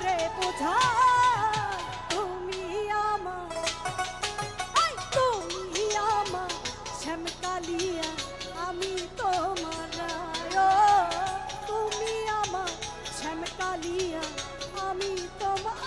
করে বোঝা তুমি আমার, তুমি আমার শ্যামকালিয়া আমি তোমার রায়, তুমি আমার শ্যামকালিয়া আমি তোমার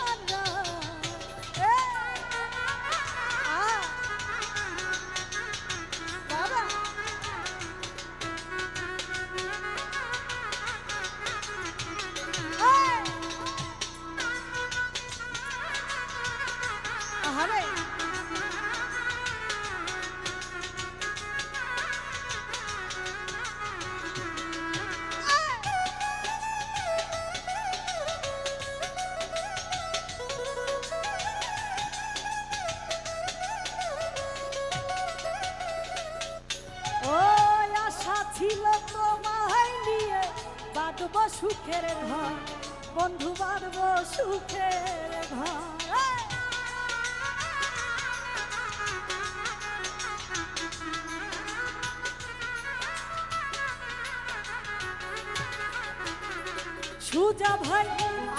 ছিল তোমায় নিয়ে বাঁধব সুখের ঘর, বন্ধু বাঁধব সুখের ঘর। সুজা ভাই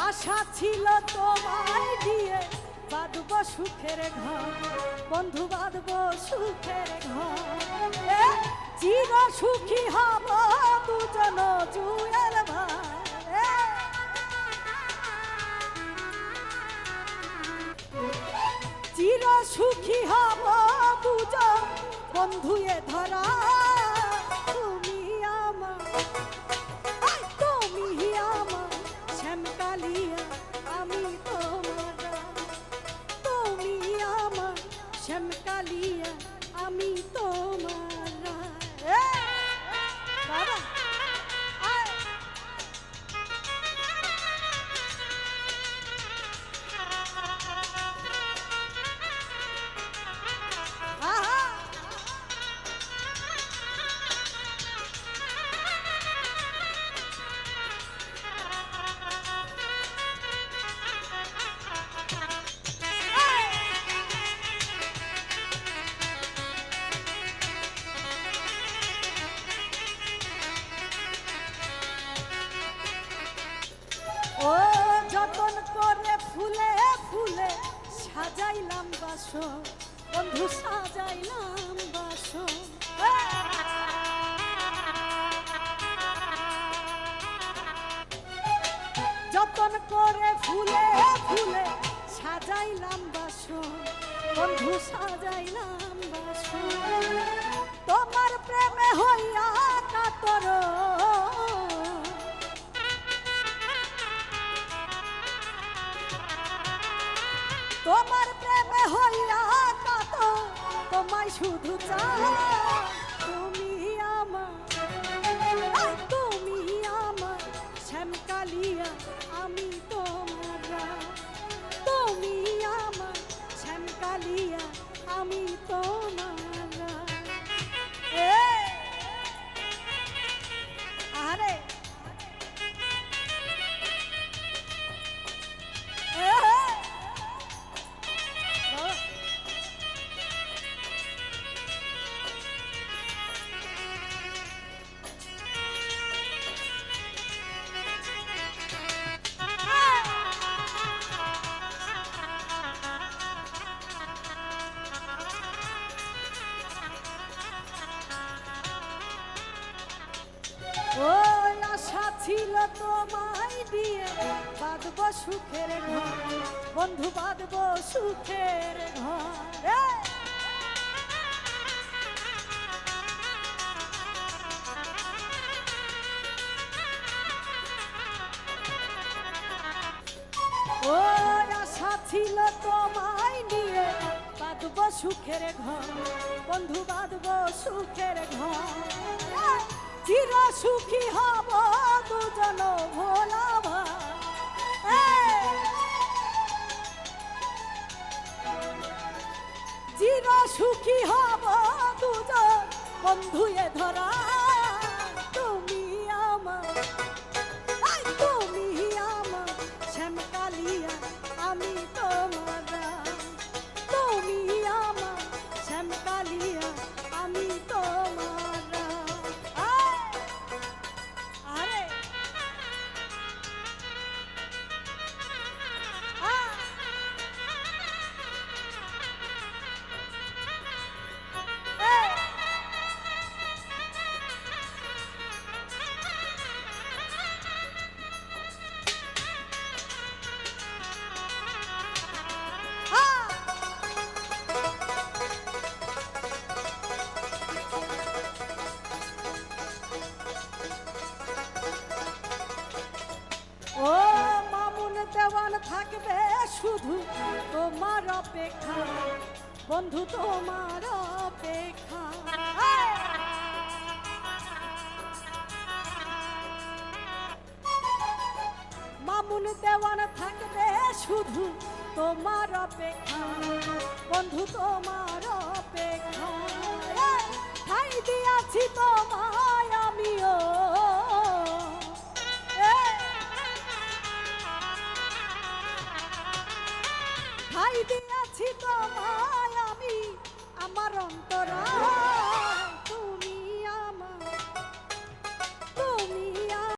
আশা ছিল তোমায় দিয়ে বাঁধব সুখের ঘর, বন্ধু বাঁধব সুখের ঘর। চির সুখী হব দুজন জুয়েল ভাই, চির সুখী হব দুজন বন্ধুয়ে ধরা তুমি আমার, তুমি আমার শ্যামকালিয়া আমি তোমার, তুমি আমার শ্যামকালিয়া আমি তোমার। বাবা যতন করে ফুলে ফুলে সাজাইলাম বাসন, বন্ধু সাজাইলাম বাসন। যতন করে ফুলে ফুলে সাজাইলাম বাসন, বন্ধু সাজাইলাম বাসন। তোমার প্রেমে হইয়া কাতর, তোমার প্রেমে হইয়া কত তোমায় শুধু চাই, তুমি আমার, তুমি আমার শ্যামকালিয়া আমি তোমার, তুমি আমার শ্যামকালিয়া আমি তোমার। আরে ওই আশা ছিল তোমায় দিয়ে বাঁধব সুখের ঘর, বন্ধু বাঁধব সুখের ঘর। ওই আশা ছিল তোমায় নিয়ে বাঁধব সুখের ঘর, বন্ধু বাঁধব সুখের ঘর। চির সুখী হব দুজন ভোলা ভাই, চির সুখী হব দুজন বন্ধুয়ে ধরা তুমি আমার, তুমি আমার শ্যামকালিয়া আমি তোমার, তুমি আমার শ্যামকালিয়া আমি তোমার। থাকবে শুধু তোমার অপেক্ষা, বন্ধু তোমার অপেক্ষা। মামুন দেওয়ান থাকবে শুধু তোমার অপেক্ষা, বন্ধু তোমার অপেক্ষা। ঠাই দিয়াছি তোমায় আমিও, ঠাই দিয়াছি তোমায়